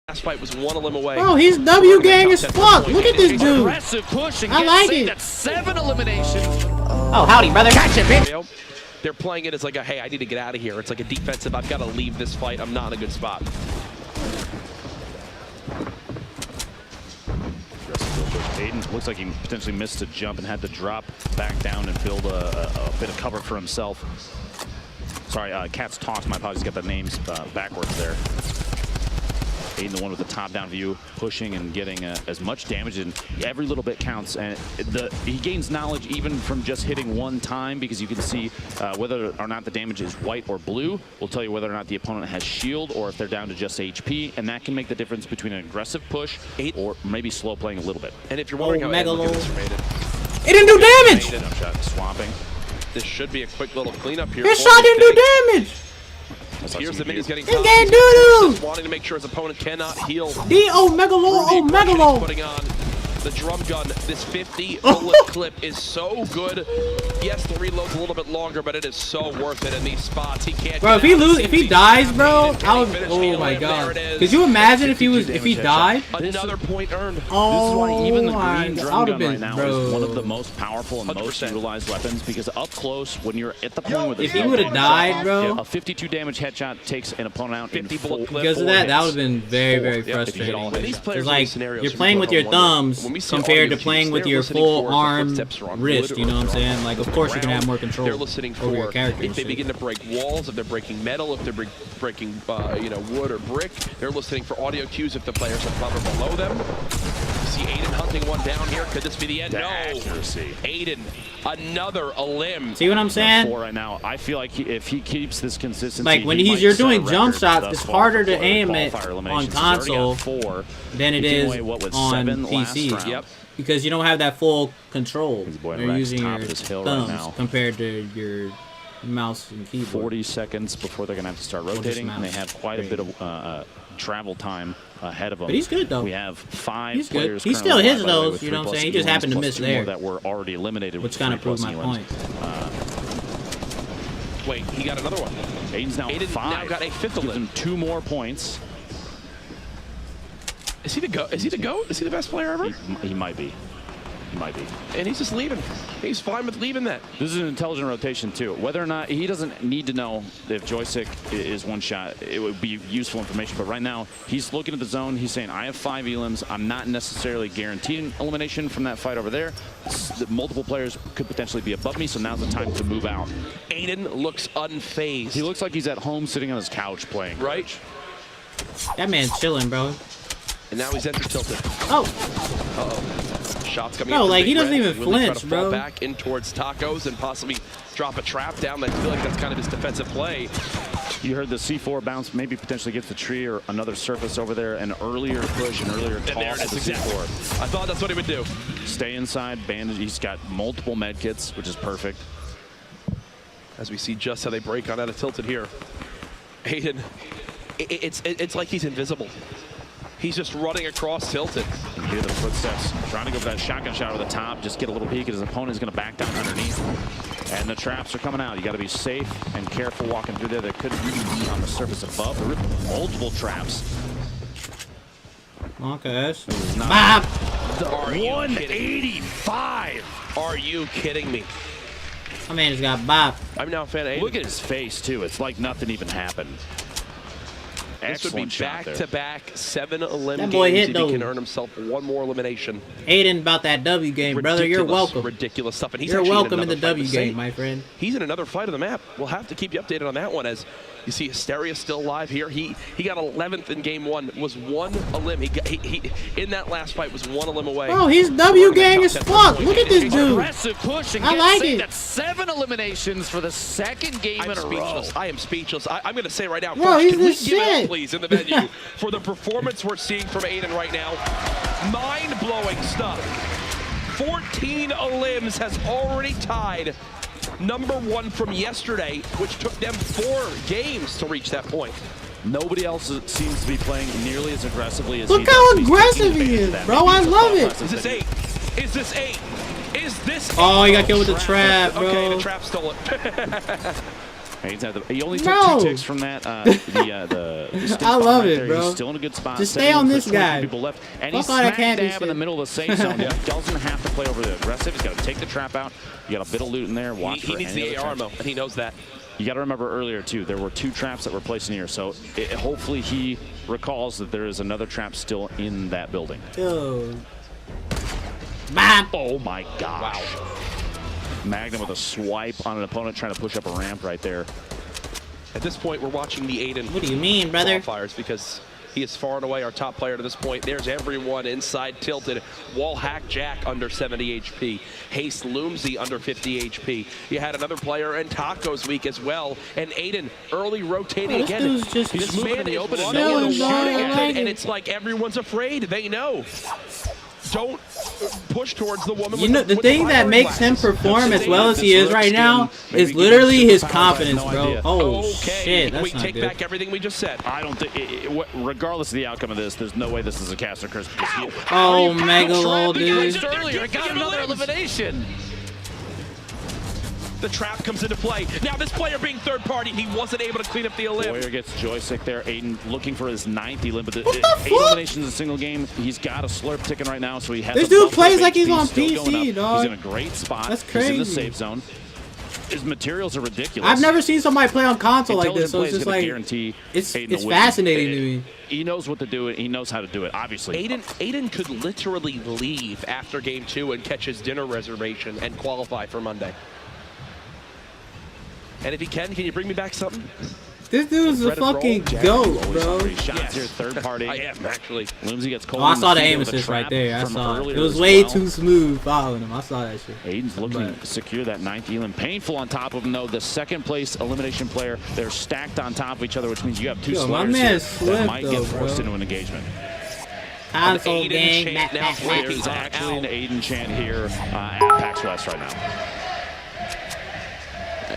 Last fight was one elim away. Oh, he's W gang as fuck. Look at this dude. I like it. That's 7 eliminations. Oh, howdy, brother. Gotcha, bitch. They're playing it as like a, hey, I need to get out of here. It's like a defensive, I've got to leave this fight. I'm not in a good spot. Aydan looks like he potentially missed a jump and had to drop back down and build a bit of cover for himself. Sorry, Cat's Talks, my apologies, got the names backwards there. Aydan, the one with the top-down view, pushing and getting as much damage, and every little bit counts. And he gains knowledge even from just hitting one time, because you can see whether or not the damage is white or blue will tell you whether or not the opponent has shield or if they're down to just HP, and that can make the difference between an aggressive push or maybe slow playing a little bit. And if you're wondering how it didn't do damage! Swapping. This should be a quick little cleanup here. His shot didn't do damage! Here's the minions getting doo-doo! wanting to make sure his opponent cannot heal. Megalo. Putting on the drum gun. This 50 bullet clip is so good. Yes, the reload's a little bit longer, but it is so worth it in these spots. He can't. Bro, if he dies, bro, I would. Oh my god. Could you imagine if he died? Another point earned. Oh, this is why even the green drum gun been, right now bro. is one of the most powerful and 100%. Most utilized weapons, because up close, when you're at the point where if he would have died, bro, a 52 damage headshot takes an opponent out 50 in bullet clip. Because of that, that would have been very frustrating. It's like you're playing with your thumbs compared to playing with your full arm wrist. You know what I'm saying? Like, of course, you're gonna have more control over your character. If they begin to break walls, if they're breaking metal, if they're breaking wood or brick, they're listening for audio cues if the players are covered below them. You see Aydan hunting one down here. Could this be the end? No. Aydan, another elim. See what I'm saying? Right now, I feel like if he keeps this consistency, like when you're doing jump shots, it's harder to aim it on console than it is on PC. Yep. Because you don't have that full control. You're using your thumbs right compared to your mouse and keyboard. 40 seconds before they're going to have to start rotating, and they have quite a bit of travel time ahead of them. But he's good, though. We have 5 players. He still hits those, you know what I'm saying? He just happened to miss there. That were already eliminated, which kind of proved my point. Wait, he got another one. Aydan's now 5. Now got a 5th gives elim. him 2 more points. Is he the GOAT? Is he the GOAT? Is he the best player ever? He might be. He might be. And he's just leaving. He's fine with leaving that. This is an intelligent rotation, too. Whether or not, he doesn't need to know if joystick is one shot. It would be useful information. But right now, he's looking at the zone. He's saying, I have 5 elims. I'm not necessarily guaranteed elimination from that fight over there. Multiple players could potentially be above me, so now's the time to move out. Aydan looks unfazed. He looks like he's at home sitting on his couch playing. Right? That man's chilling, bro. And now he's entered tilted. Oh. Uh-oh. Shots coming No, in. Like, he doesn't even really flinch, try to bro. Fall back in towards tacos and possibly drop a trap down. I feel like that's kind of his defensive play. You heard the C4 bounce, maybe potentially gets the tree or another surface over there. An earlier push, an earlier toss. And there it is, exactly. I thought that's what he would do. Stay inside, bandage. He's got multiple med kits, which is perfect. As we see just how they break on out of tilted here. Aydan, it's like he's invisible. He's just running across tilted. You hear the footsteps, trying to go for that shotgun shot over the top, just get a little peek at his opponent. Is going to back down underneath. And the traps are coming out. You got to be safe and careful walking through there. There could be on the surface above. There are multiple traps. Okay. Bop! 185! Are you kidding me? My man just got bopped. I'm now a fan of Aydan. Look at his face, too. It's like nothing even happened. This would be back-to-back 7 elim that boy games hit if those. he can earn himself 1 more elimination. Aydan about that W game, brother. You're welcome. Ridiculous stuff. And he's You're welcome in the W game, my friend. He's in another fight of the map. We'll have to keep you updated on that one. As you see, Hysteria still alive here. He got 11th in game 1. Was 1 elim. He in that last fight was 1 elim away. Oh, he's W gang as fuck. Look at this dude. Aggressive push and I like it. That's 7 eliminations for the 2nd game in a row. I am speechless. I'm going to say right now, bro, folks, he's can we the give it shit. up, please, in the venue for the performance we're seeing from Aydan right now. Mind-blowing stuff. 14 elims has already tied #1 from yesterday, which took them 4 games to reach that point. Nobody else seems to be playing nearly as aggressively as Look how aggressive he is, bro. I love it. Is this 8? Is this 8? Is this 8? Oh, he got killed with the trap, bro. Okay, the trap stole it. He only took 2 ticks from that. I love it, bro. He's still in a good spot. Just stay on this guy. People left, and he's smack dab in the middle of the safe zone. He doesn't have to play over the aggressive. He's got to take the trap out. You got a bit of loot in there. Watch he needs the AR ammo, and he knows that. You got to remember earlier too, there were 2 traps that were placed in here, so hopefully he recalls that there is another trap still in that building. Oh my gosh. Wow. Magnum with a swipe on an opponent trying to push up a ramp right there. At this point, we're watching the Aydan. What do you mean, brother? Qualifiers, because he is far and away our top player to this point. There's everyone inside tilted. Wall hack Jack under 70 HP. Haste Loomsy under 50 HP. You had another player in Taco's week as well. And Aydan early rotating again. He's moving in the open and it's like everyone's afraid. They know. Don't push towards the woman. You know, the thing that makes him perform as well as he is right now is literally his confidence, bro. Oh shit, that's we take back everything we just said. I don't think, regardless of the outcome of this, there's no way this is a cast or curse. Oh, Megalo, dude. Earlier, it got another elimination. The trap comes into play. Now this player being third party, he wasn't able to clean up the elim. Boyer gets joystick there. Aydan looking for his 9th elim, but 8 eliminations in a single game. He's got a slurp ticking right now, so he has. This dude plays like he's on PC, dog. He's in a great spot. That's crazy. He's in the safe zone. His materials are ridiculous. I've never seen somebody play on console like this, so it's just like it's fascinating to me. He knows what to do. He knows how to do it. Obviously, Aydan could literally leave after game 2 and catch his dinner reservation and qualify for Monday. And if he can you bring me back something? This dude's a fucking goat, bro. Shots here, third party. I am, actually. Loomsy gets cold. Oh, I saw the aim assist right there. I saw it. It was way too smooth following him. I saw that shit. Aydan's looking to secure that 9th elim. Painful on top of him, though. The second place elimination player, they're stacked on top of each other, which means you have 2 slayers that might get forced into an engagement. Console gang. There's actually an Aydan chant here at PAX West right now.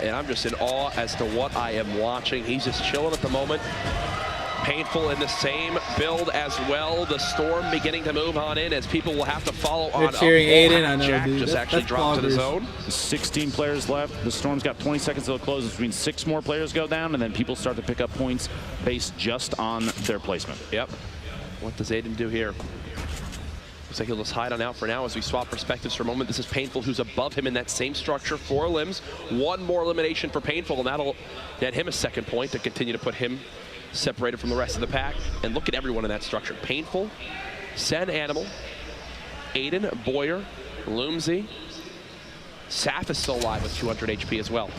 And I'm just in awe as to what I am watching. He's just chilling at the moment. Painful in the same build as well. The storm beginning to move on in as people will have to follow on. They're cheering Aydan. I know, Jack dude. just actually dropped to the zone. 16 players left. The storm's got 20 seconds till it closes, which means 6 more players go down, and then people start to pick up points based just on their placement. Yep. What does Aydan do here? Looks like he'll just hide on out for now as we swap perspectives for a moment. This is Painful, who's above him in that same structure. 4 limbs, 1 more elimination for Painful, and that'll net him a 2nd point to continue to put him separated from the rest of the pack. And look at everyone in that structure. Painful, Sen Animal, Aydan, Boyer, Loomsy. Saf is still alive with 200 HP as well.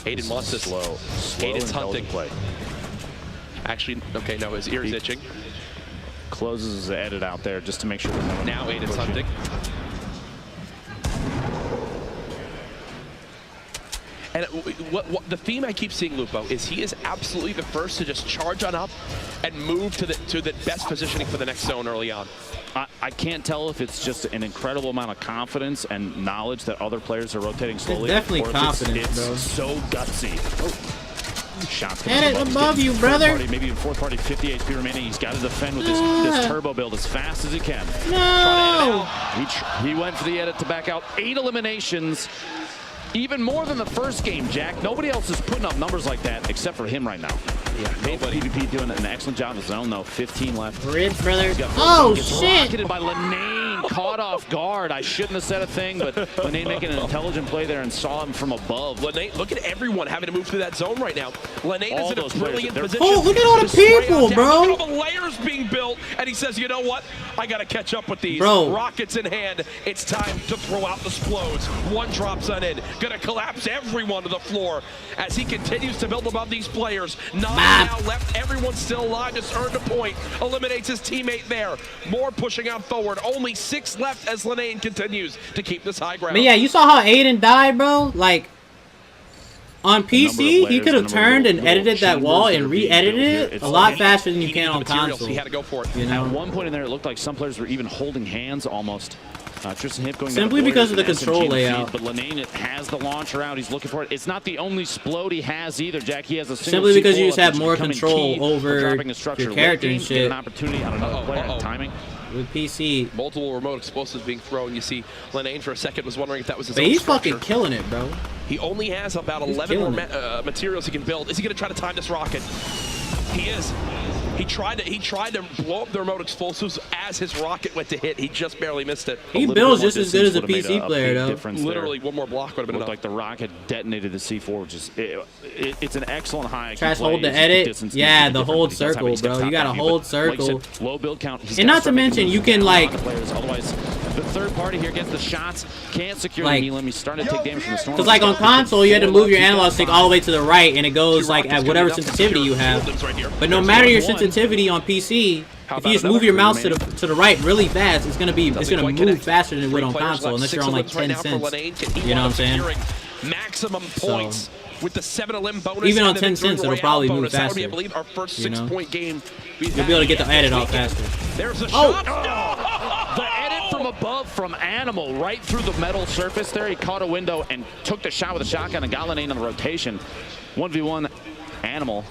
Aydan wants this. Slow Aydan's hunting. Play. Actually, okay, no, his ear is itching. Closes his edit out there just to make sure. Now Aydan's hunting. And what the theme I keep seeing, Lupo, is he is absolutely the first to just charge on up and move to the best positioning for the next zone early on. I can't tell if it's just an incredible amount of confidence and knowledge that other players are rotating slowly. It's definitely confidence, bro. It's so gutsy. Oh. Shots Hit it above you, brother. Party, maybe in 4th party, 50 HP remaining. He's got to defend with this turbo build as fast as he can. No! He went for the edit to back out. 8 eliminations. Even more than the first game, Jack. Nobody else is putting up numbers like that except for him right now. Yeah, nobody. PvP doing an excellent job in the zone, though. 15 left. Rich, brother. Oh, shit. Rocketed by Lenane, caught off guard. I shouldn't have said a thing, but Lenane making an intelligent play there and saw him from above. Lenane, look at everyone having to move through that zone right now. Lenane is in a brilliant position. Oh, look at all the people, bro. Look at all the layers being built, and he says, you know what? I got to catch up with these. Bro. Rockets in hand. It's time to throw out the explodes. 1 drops on in. Gonna collapse everyone to the floor as he continues to build above these players. 9 now left. Everyone's still alive. Just earned a point. Eliminates his teammate there. More pushing out forward. Only 6 left as Lenane continues to keep this high ground. But yeah, you saw how Aydan died, bro? Like, on PC, he could have turned and edited that wall and re-edited it a lot faster than you can on console. He had to go for it. You know? At one point in there, it looked like some players were even holding hands almost. Tristan Hip going simply because of the control layout. But Lenane has the launcher out. He's looking for it. It's not the only explode he has either, Jack. He has a single simply because you just have more control over your character and shit. An opportunity on another player. Timing. with PC. Multiple remote explosives being thrown. You see, Lenane for a second was wondering if that was his But own he's structure. fucking killing it, bro. He only has about 11 more materials he can build. Is he going to try to time this rocket? He is. He tried to blow up the remote explosives as his rocket went to hit. He just barely missed it. He builds just as good as a PC player, though. Literally, one more block would have been enough. Like the rocket detonated the C4, which is it's an excellent high. Trash hold to edit. Yeah, the hold circle, bro. You got to hold circle. Like low build count. And not to mention, you can like. Otherwise, the third party here gets the shots. Can't secure the limb. He's starting to take damage from the storm. Because like on console, you had to move your analog stick all the way to the right, and it goes like at whatever sensitivity you have. But no matter your sensitivity on PC, if you just move your mouse to the right really fast, it's gonna move faster than it would on console, unless you're on like 10 cents. You know what I'm saying? Maximum points with the 7 limb bonus. Even on 10 cents, it'll probably move faster. That would be, I believe, our first 6-point game. You'll be able to get the edit off faster. There's a shot. The edit from above from Animal right through the metal surface there. He caught a window and took the shot with a shotgun and got Lenane on the rotation. 1v1 Animal.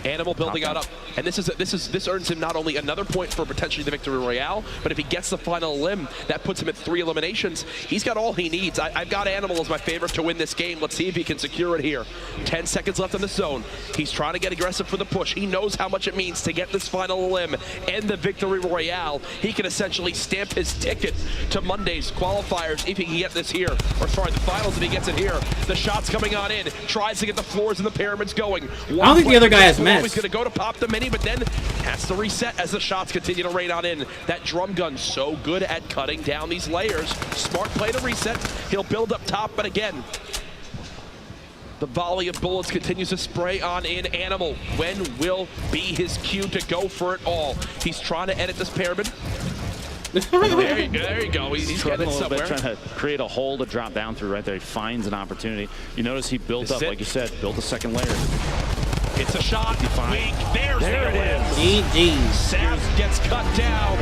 Animal building out up, and this earns him not only another point for potentially the victory royale, but if he gets the final limb, that puts him at 3 eliminations. He's got all he needs. I've got Animal as my favorite to win this game. Let's see if he can secure it here. 10 seconds left in the zone. He's trying to get aggressive for the push. He knows how much it means to get this final limb and the victory royale. He can essentially stamp his ticket to Monday's qualifiers if he can get this here, or sorry, the finals if he gets it here. The shot's coming on in. Tries to get the floors and the pyramids going. I don't think the other guy has met. He's going to go to pop the mini, but then has to reset as the shots continue to rain on in. That drum gun so good at cutting down these layers. Smart play to reset. He'll build up top, but again, the volley of bullets continues to spray on in. Animal, when will be his cue to go for it all? He's trying to edit this pyramid. There you go. He's getting it somewhere. Trying to create a hole to drop down through right there. He finds an opportunity. You notice he built up, like you said, built a second layer. It's a shot. Weak. There it is. GG. Sam gets cut down.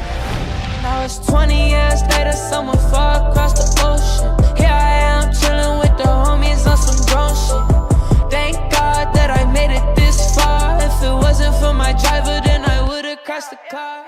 Now it's 20 years later, someone far across the ocean. Here I am chilling with the homies on some drone shit. Thank God that I made it this far. If it wasn't for my driver, then I would've crashed the car.